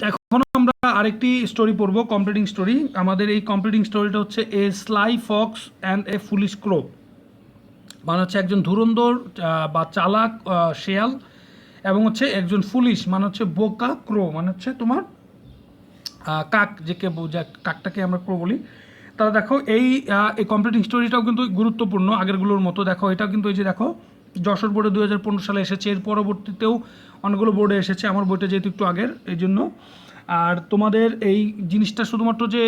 এখন আমরা আরেকটি স্টোরি পড়ব, কমপ্লিটিং স্টোরি। আমাদের এই কমপ্লিটিং স্টোরিটা হচ্ছে a sly fox and a foolish crow, মানে হচ্ছে একজন ধুরন্ধর বা চালাক শেয়াল এবং হচ্ছে একজন ফুলিশ মানে হচ্ছে বোকা ক্রো, মানে হচ্ছে তোমার কাক, যেকে কাকটাকে আমরা ক্রো বলি। তাহলে দেখো এই কমপ্লিটিং স্টোরিটাও কিন্তু গুরুত্বপূর্ণ আগেরগুলোর মতো। দেখো এটা কিন্তু এই যে দেখো যশোর বোর্ডে 2015 সালে এসেছে, এর পরবর্তীতেও অনেকগুলো বোর্ডে এসেছে, আমার বইটা যেহেতু একটু আগের এই জন্য। আর তোমাদের এই জিনিসটা শুধুমাত্র যে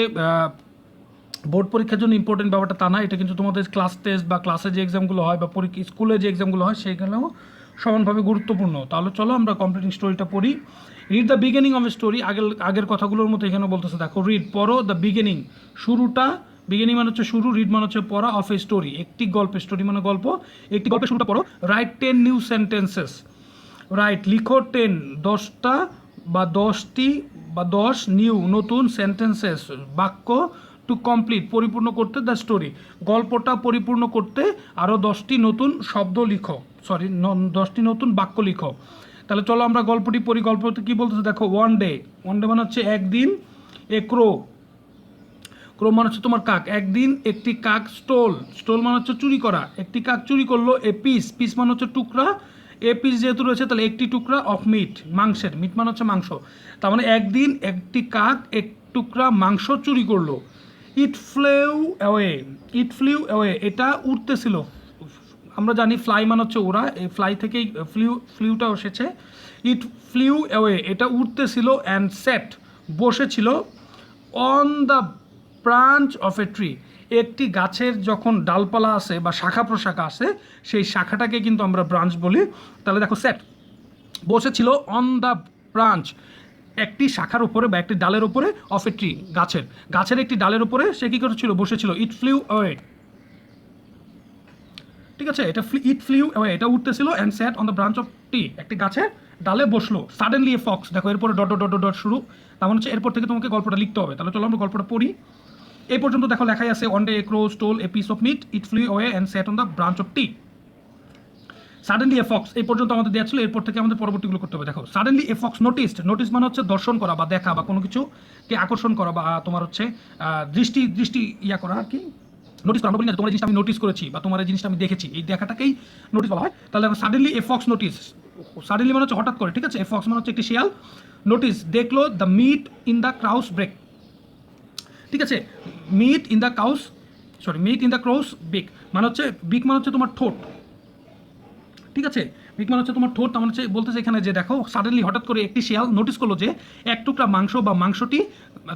বোর্ড পরীক্ষার জন্য ইম্পর্টেন্ট ব্যাপারটা তা না, এটা কিন্তু তোমাদের ক্লাস টেস্ট বা ক্লাসে যে এক্সামগুলো হয় বা স্কুলে যে এক্সামগুলো হয় সেইগুলোও সমানভাবে গুরুত্বপূর্ণ। তাহলে চলো আমরা কমপ্লিটিং স্টোরিটা পড়ি। Read the beginning of a story, আগের কথাগুলোর মতো এখানে বলতেছে, দেখো রিড পড়ো, দ্য বিগিনিং শুরুটা, বিগিনিং মানে হচ্ছে শুরু, রিড মানে হচ্ছে পড়া, অফ এ স্টোরি একটি গল্পের, স্টোরি মানে গল্প, একটি গল্পের শুরুটা পড়ো। রাইট 10 নিউ সেন্টেন্সেস, রাইট লিখো 10 10টা বা 10টি বা 10 নিউ নতুন সেন্টেন্সেস বাক্য, টু কমপ্লিট পরিপূর্ণ করতে দ্য স্টোরি গল্পটা পরিপূর্ণ করতে আরও 10টি নতুন শব্দ লিখো, 10টি নতুন বাক্য লিখো। তাহলে চলো আমরা গল্পটি পড়ি। গল্পতে কী বলতেছে দেখো, ওয়ান ডে মানে হচ্ছে একদিন, এ ক্রো, ক্রো মানে হচ্ছে তোমার কাক, একদিন একটি কাক স্টোল মানে হচ্ছে চুরি করা, একটি কাক চুরি করলো, এ পিস মানে হচ্ছে টুকরা, এ পিস যেহেতু রয়েছে তাহলে একটি টুকরা অফ মিট, মাংসের, মিট মানে হচ্ছে মাংস, তার মানে একদিন একটি কাক এক টুকরা মাংস চুরি করলো। ইট ফ্লিউ অ্যাওয়ে এটা উড়তেছিল, আমরা জানি ফ্লাই মানে হচ্ছে ওরা, এই ফ্লাই থেকেই ফ্লিউটা এসেছে। ইট ফ্লিউ অ্যাওয়ে এটা উড়তেছিল, অ্যান্ড সেট বসেছিল, on the branch of a tree একটি গাছের যখন ডালপালা আছে বা শাখা প্রশাখা আছে সেই শাখাটাকে কিন্তু আমরা ব্রাঞ্চ বলি। তাহলে দেখো সেট বসেছিল, অন দ্য ব্রাঞ্চ একটি শাখার উপরে বা একটি ডালের উপরে, অফ এ ট্রি গাছের একটি ডালের উপরে সে কী করেছিল, বসেছিল। ইট ফ্লিউ অ্যাওয়ে, ঠিক আছে, ইট ফ্লিউ অ্যাওয়ে এটা উঠতেছিল, and sat on the branch of the একটি গাছের ডালে বসলো। সাডেনলি এ ফক্স, দেখো এরপরে ডট ডট ডট ডট শুরু, তার মানে হচ্ছে এরপর থেকে তোমাকে গল্পটা লিখতে হবে। তাহলে চলো আমরা গল্পটা পড়ি। এই পর্যন্ত দেখো লেখাই আছে, one day a crow stole a piece of meat, it flew away and sat on the branch of tree. Suddenly a fox এই পর্যন্ত আমাদের দেওয়া ছিল, এরপর থেকে আমাদের পরবর্তীগুলো করতে হবে। দেখো সাডেনলি এ ফক্স নোটিস মানে হচ্ছে দর্শন করা বা দেখা বা কোনো কিছুকে আকর্ষণ করা বা তোমার হচ্ছে দৃষ্টি ইয়া করা আর কি, নোটিস করা। আমরা বলি না তোমার জিনিসটা আমি নোটিস করেছি বা তোমার এই জিনিসটা আমি দেখেছি, এই দেখাটাকেই নোটিস বলা হয়। তাহলে suddenly a fox notice, suddenly মানে হচ্ছে হঠাৎ করে, ঠিক আছে, এ ফক্স মানে হচ্ছে একটি শিয়াল, নোটিস দেখলো, the meat in the crow's beak, ঠিক আছে, মিট ইন দ্য ক্রাউস বিক মানে হচ্ছে, বিক মানে হচ্ছে তোমার ঠোঁট, ঠিক আছে, বিক মানে হচ্ছে তোমার ঠোঁট। তার মানে হচ্ছে বলতেছে এখানে যে দেখো সাডেনলি হঠাৎ করে একটি শিয়াল নোটিস করলো যে এক টুকরা মাংস বা মাংসটি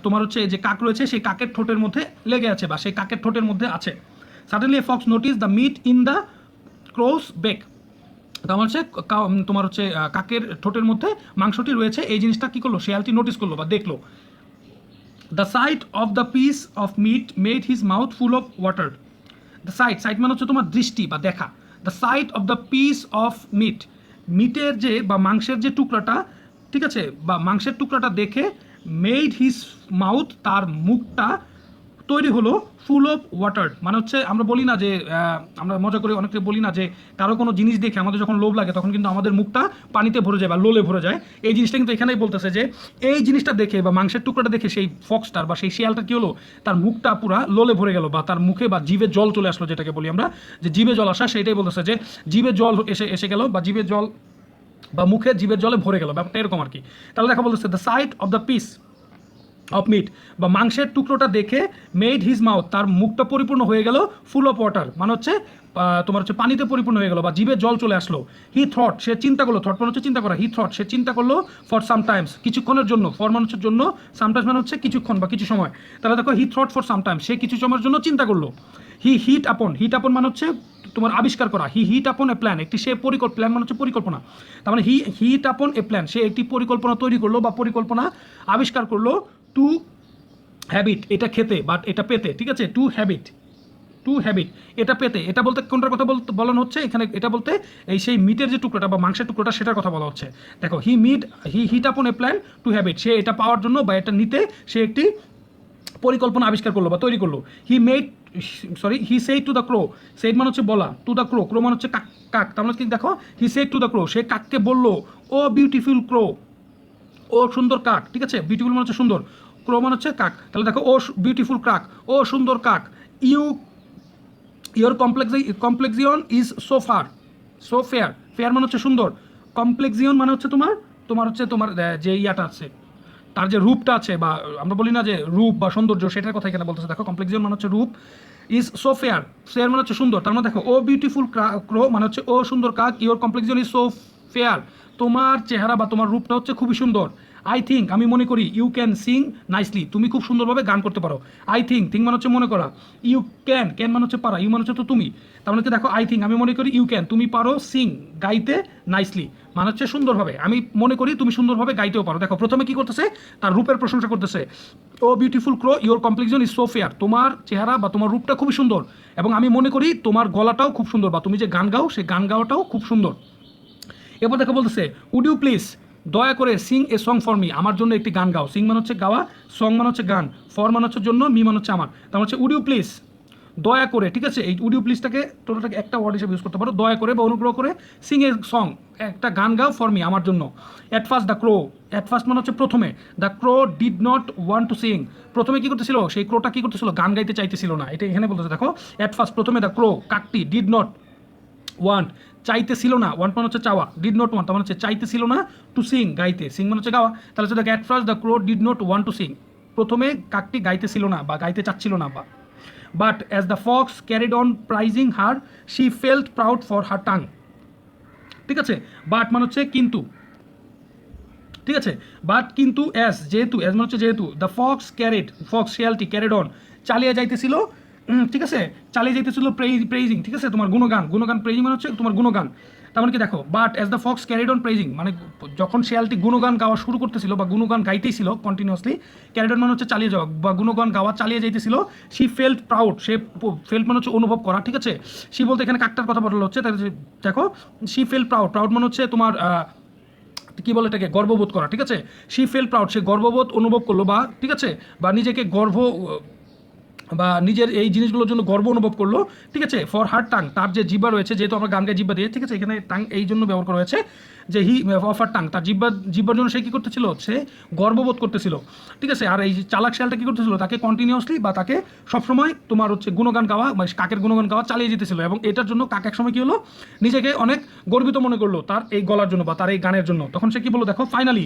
তোমার হচ্ছে যে কাক রয়েছে সেই কাকের ঠোঁটের মধ্যে লেগে আছে বা সেই কাকের ঠোঁটের মধ্যে আছে। Suddenly a fox notice the meat in the crow's beak, তার মানে হচ্ছে তোমার হচ্ছে কাকের ঠোঁটের মধ্যে মাংসটি রয়েছে, এই জিনিসটা কী করলো, শিয়ালটি নোটিস করলো বা দেখলো। The sight of the piece of meat made his mouth full of water, the sight মানে হচ্ছে তোমার দৃষ্টি বা দেখা, the sight of the piece of মিটের যে বা মাংসের যে টুকরাটা, ঠিক আছে, বা মাংসের টুকরাটা দেখে, মেড হিজ মাউথ তার মুখটা তৈরি হলো, ফুল অফ ওয়াটার মানে হচ্ছে আমরা বলি না যে আমরা মজা করে অনেকে বলি না যে কারো কোনো জিনিস দেখে আমাদের যখন লোভ লাগে তখন কিন্তু আমাদের মুখটা পানিতে ভরে যায় বা লোলে ভরে যায়, এই জিনিসটা কিন্তু এখানেই বলতেছে যে এই জিনিসটা দেখে বা মাংসের টুকরাটা দেখে সেই ফক্সটার বা সেই শিয়ালটা কী হলো, তার মুখটা পুরা লোলে ভরে গেল বা তার মুখে বা জিভে জল চলে আসলো, যেটাকে বলি আমরা যে জিভে জল আসা, সেইটাই বলতেছে যে জিভে জল এসে গেল বা জিভে জল বা মুখে জিভের জলে ভরে গেল, ব্যাপারটা এরকম আর কি। তাহলে দেখা বলতেছে the sight of the piece of meat বা মাংসের টুকরোটা দেখে, মেড হিজ মাউথ তার মুখটা পরিপূর্ণ হয়ে গেল, ফুল অফ ওয়াটার মানে হচ্ছে তোমার হচ্ছে পানিতে পরিপূর্ণ হয়ে গেল বা জিভে জল চলে আসলো। হি থট সে চিন্তা করলো, থট মানে হচ্ছে চিন্তা করা, হি থট সে চিন্তা করলো, ফর সামটাইমস কিছুক্ষণের জন্য, ফর মানে হচ্ছে জন্য, সামটাইমস মানে হচ্ছে কিছুক্ষণ বা কিছু সময়। তাহলে দেখো হি থট ফর সামটাইমস সে কিছু সময়ের জন্য চিন্তা করলো। হি হিট আপন মানে হচ্ছে তোমার আবিষ্কার করা, হি হিট আপন এ প্ল্যান একটি সে প্ল্যান মানে হচ্ছে পরিকল্পনা, তার মানে হি হিট আপন এ প্ল্যান সে একটি পরিকল্পনা তৈরি করলো বা পরিকল্পনা আবিষ্কার করলো, টু হ্যাবিট এটা খেতে বাট এটা পেতে, ঠিক আছে, টু হ্যাবিট এটা পেতে, এটা বলতে কোনটার কথা বলানো হচ্ছে এখানে, এটা বলতে এই সেই মিটের যে টুকরোটা বা মাংসের টুকরোটা সেটার কথা বলা হচ্ছে। দেখো হি হিট আপন এ প্ল্যান টু হ্যাবিট সে এটা পাওয়ার জন্য বা এটা নিতে সে একটি পরিকল্পনা আবিষ্কার করলো বা তৈরি করলো। He said to the crow, said মানে হচ্ছে বলা, টু দ্য ক্রো মানে হচ্ছে কাক, তার মানে কি দেখো he said to the crow সে কাককে বললো, ও বিউটিফুল ক্রো, ও সুন্দর কাক, ঠিক আছে, বিউটিফুল মানে হচ্ছে সুন্দর, ক্রো মানে হচ্ছে কাক, তাহলে দেখো ও বিউটিফুল কাক, ও সুন্দর কাক, you your complexion is so fair, fair মানে হচ্ছে সুন্দর, কমপ্লেক্সিয়ন মানে হচ্ছে তোমার তোমার হচ্ছে তোমার যে ইয়াটা আছে, তার যে রূপটা আছে, বা আমরা বলি না যে রূপ বা সৌন্দর্য, সেটার কথা এখানে বলতেছে। দেখো কমপ্লেক্সিয়ন মানে হচ্ছে রূপ, ইজ সো ফেয়ার, ফেয়ার মানে হচ্ছে সুন্দর, তার মানে দেখো ও বিউটিফুল ক্রো মানে হচ্ছে ও সুন্দর কাক, your complexion is so fair, তোমার চেহারা বা তোমার রূপটা হচ্ছে খুবই সুন্দর। আই থিঙ্ক আমি মনে করি, ইউ ক্যান সিং নাইসলি, তুমি খুব সুন্দরভাবে গান করতে পারো। আই থিঙ্ক মানে হচ্ছে মনে করা, ইউ ক্যান মানে হচ্ছে পারা, ইউ মানে হচ্ছে তো তুমি, তার মানে হচ্ছে দেখো আই থিঙ্ক আমি মনে করি, ইউ ক্যান তুমি পারো, সিং গাইতে, নাইসলি মানে হচ্ছে সুন্দরভাবে, আমি মনে করি তুমি সুন্দরভাবে গাইতেও পারো। দেখো প্রথমে কি করতেছে, তার রূপের প্রশংসা করতেছে, O beautiful crow your complexion is so fair, তোমার চেহারা বা তোমার রূপটা খুবই সুন্দর, এবং আমি মনে করি তোমার গলাটাও খুব সুন্দর, বা তুমি যে গান গাও সেই গান গাওয়াটাও খুব সুন্দর। এরপর দেখো বলতেছে, উড ইউ প্লিজ দয়া করে Singh a song for me, আমার জন্য একটি গান গাও, সিং মানে হচ্ছে গাওয়া, সং মানে হচ্ছে গান, ফর মানে হচ্ছে জন্য, মি মানে হচ্ছে আমার, তার হচ্ছে উড ইউ প্লিজ দয়া করে, ঠিক আছে, এই উড ইউ প্লিজটাকে টোটালটাকে একটা ওয়ার্ড হিসেবে ইউজ করতে পারো, দয়া করে বা অনুগ্রহ করে, সিং এ সং একটা গান গাও, ফর মি আমার জন্য। অ্যাট ফার্স্ট মানে হচ্ছে প্রথমে, the crow did not want to sing, প্রথমে কি করতেছিল, সেই ক্রোটা কি করতেছিল, গান গাইতে চাইতেছিল না, এটা এখানে বলতেছে। দেখো অ্যাট ফার্স্ট প্রথমে, দ্য ক্রো কাকটি, ডিড নট ওয়ান্ট চাইতেছিল না, ওয়ান্ট মানে হচ্ছে চাওয়া, ডিড নট ওয়ান্ট মানে হচ্ছে চাইতেছিল না, টু সিং গাইতে, সিং মানে হচ্ছে গাওয়া, তাহলে হচ্ছে the at first the crow did not want to sing, প্রথমে কাকটি গাইতেছিল না বা গাইতে চাচ্ছিল না, বা but as the fox carried on praising her she felt proud for her tongue, ঠিক আছে, বাট মানে হচ্ছে কিন্তু, ঠিক আছে, বাট কিন্তু অ্যাজ যেহেতু, অ্যাজ মানে হচ্ছে যেহেতু, দ্য ফক্স শিয়ালটি ক্যারিড অন চালিয়ে যাইতেছিল, ঠিক আছে, চালিয়ে যাইতেছিল প্রেইজিং, ঠিক আছে, তোমার গুণগান প্রেইজিং মানে হচ্ছে তোমার গুণগান, তার মানে কি দেখো, but as the fox carried on প্রেইজিং মানে যখন শিয়ালটি গুণগান গাওয়া শুরু করতেছিল বা গুণগান গাইতেছিল কন্টিনিউয়াসলি, ক্যারিড অন মানে হচ্ছে চালিয়ে যাওয়া বা গুণগান গাওয়া চালিয়ে যাইতেছিল, শি ফেল্ট প্রাউড, সে ফেল্ট মানে হচ্ছে অনুভব করা, ঠিক আছে, শি বলতে এখানে কাকটার কথা বলা হচ্ছে, তাহলে দেখো শি ফেল্ট প্রাউড মানে হচ্ছে তোমার কি বলে এটাকে, গর্ববোধ করা, ঠিক আছে, শি ফেল প্রাউড সে গর্ববোধ অনুভব করলো, বা ঠিক আছে, বা নিজেকে বা নিজের এই জিনিসগুলোর জন্য গর্ব অনুভব করলো, ঠিক আছে, ফর হার টাং তার যে জিব্বা রয়েছে, যেহেতু আমরা গান গায়ে জিব্বা দিয়ে, ঠিক আছে, এখানে টাং এই জন্য ব্যবহার করা হয়েছে যে অফ হার টাং, তার জিব্বার জন্য সে কী করতেছিল, সে গর্ববোধ করতেছিল, ঠিক আছে, আর এই চালাক শিয়ালটা কী করতেছিল, তাকে কন্টিনিউয়াসলি বা তাকে সবসময় তোমার হচ্ছে গুণগান গাওয়া বা কাকের গুণগান গাওয়া চালিয়ে যেতেছিল, এবং এটার জন্য কাক একসময় কী হলো, নিজেকে অনেক গর্বিত মনে করলো তার এই গলার জন্য বা তার এই গানের জন্য, তখন সে কী বললো, দেখো ফাইনালি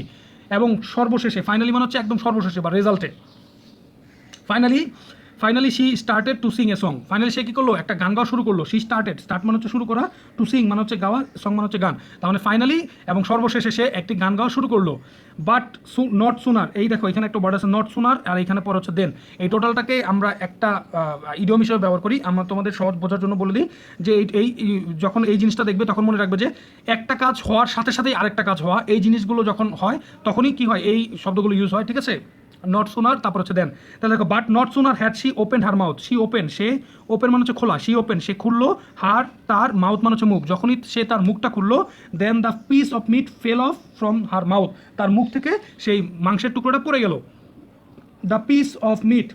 এবং সর্বশেষে, ফাইনালি মানে হচ্ছে একদম সর্বশেষে বা রেজাল্টে, finally she started to sing a song, finally সে কী করলো, একটা গান গাওয়া শুরু করলো, শি স্টার্ট মানে হচ্ছে শুরু করা, টু সিং মানে হচ্ছে গাওয়া, সং মানে হচ্ছে গান, তার মানে ফাইনালি এবং সর্বশেষে সে একটি গান গাওয়া শুরু করলো, বাট নট সুনার, এই দেখো এখানে একটা ওয়ার্ড আছে নট সুনার, আর এখানে পর হচ্ছে দেন, এই টোটালটাকে আমরা একটা ইডিয়ম হিসেবে ব্যবহার করি, আমরা তোমাদের সহজ বোঝার জন্য বলে দিই যে এই যখন এই জিনিসটা দেখবে তখন মনে রাখবে যে একটা কাজ হওয়ার সাথে সাথেই আরেকটা কাজ হওয়া, এই জিনিসগুলো যখন হয় তখনই কি হয়, এই শব্দগুলো ইউজ হয়, ঠিক আছে, নট সোনার তারপর হচ্ছে দেন, তাহলে দেখো but not sooner had she open her mouth, say open মানে হচ্ছে খোলা, সে খুললো, হার তার, মাউথ মানে হচ্ছে মুখ, যখনই সে তার মুখটা খুললো, then the piece of meat fell off from her mouth, তার মুখ থেকে সেই মাংসের টুকরোটা পড়ে গেল, the piece of meat,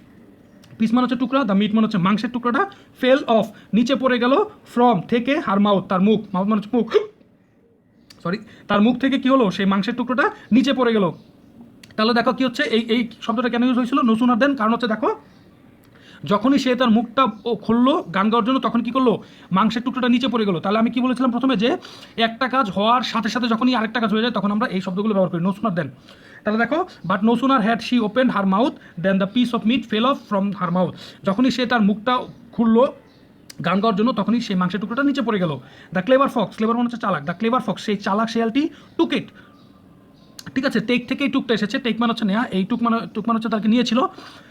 piece মানে হচ্ছে টুকরা, দ্য মিট মানে হচ্ছে মাংসের টুকরাটা, ফেল অফ নিচে পড়ে গেল, ফ্রম থেকে, হার মাউথ তার মুখ, মাউথ মানে হচ্ছে মুখ, তার মুখ থেকে কি হলো, সেই মাংসের টুকরোটা নিচে পড়ে গেল। তাহলে দেখো কি হচ্ছে, এই শব্দটা কেন ইউজ হয়েছিল, নো সুনার দেন, কারণ হচ্ছে দেখো যখনই সে তার মুখটা খুললো গান গাওয়ার জন্য, তখন কি করলো, মাংসের টুকরোটা নিচে পড়ে গেলো। তাহলে আমি কি বলেছিলাম প্রথমে, যে একটা কাজ হওয়ার সাথে সাথে যখনই আরেকটা কাজ হয়ে যায় তখন আমরা এই শব্দগুলো ব্যবহার করি, নো সুনার দেন। তাহলে দেখো but no sooner had she open her mouth than the piece of meat fell off from her mouth, যখনই সে তার মুখটা খুললো গান গাওয়ার জন্য তখনই সেই মাংসের টুকরোটা নিচে পড়ে গেল। দ্য ক্লেভার ফক্স, ক্লেভার মানে হচ্ছে চালাক, দ্য ক্লেভার ফক্স সেই চালাক শিয়ালটি, টুক ইট, ঠিক আছে, টেক থেকে এই টুকটা এসেছে, টেক মানে হচ্ছে নেওয়া, এই টুক মানে হচ্ছে তাকে নিয়েছিল,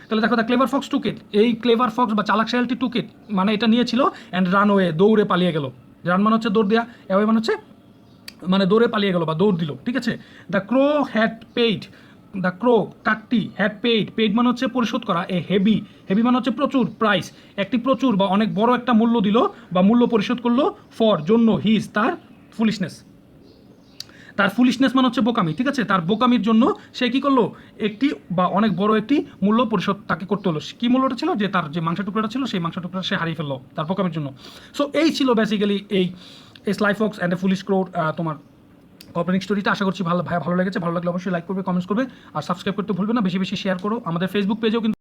তাহলে দেখো দ্য ক্লেভার ফক্স টুক ইট, এই ক্লেভার ফক্স বা চালাক শিয়ালটি টুক ইট মানে এটা নিয়েছিল, অ্যান্ড রান ওয়ে দৌড়ে পালিয়ে গেল, রান মানে হচ্ছে দৌড় দেওয়া, অ্যাওয়ে মানে হচ্ছে মানে দৌড়ে পালিয়ে গেল বা দৌড় দিল, ঠিক আছে। The crow had paid, the crow কাকটি হ্যাড পেইড মানে হচ্ছে পরিশোধ করা, এ হেভি মানে হচ্ছে প্রচুর, প্রাইস একটি প্রচুর বা অনেক বড় একটা মূল্য দিল বা মূল্য পরিশোধ করলো, ফর জন্য, হিজ তার, ফুলিশনেস মানে হচ্ছে বোকামি, ঠিক আছে, তার বোকামির জন্য সে কী করলো, একটি বা অনেক বড় একটি মূল্য পরিশোধ তাকে করতে হলো। কী মূল্যটা ছিল, যে তার যে মাংসের টুকরাটা ছিল সেই মাংসের টুকরা সে হারিয়ে ফেললো তার বোকামির জন্য। সো এই ছিল বেসিক্যালি এই sly fox and a foolish crow তোমার গল্পের স্টোরিটা আশা করছি ভালো লেগেছে। ভালো লাগলে অবশ্যই লাইক করবে, কমেন্টস করবে আর সাবস্ক্রাইব করতে ভুলবে না। বেশি বেশি শেয়ার করো। আমাদের ফেসবুক পেজেও কিন্তু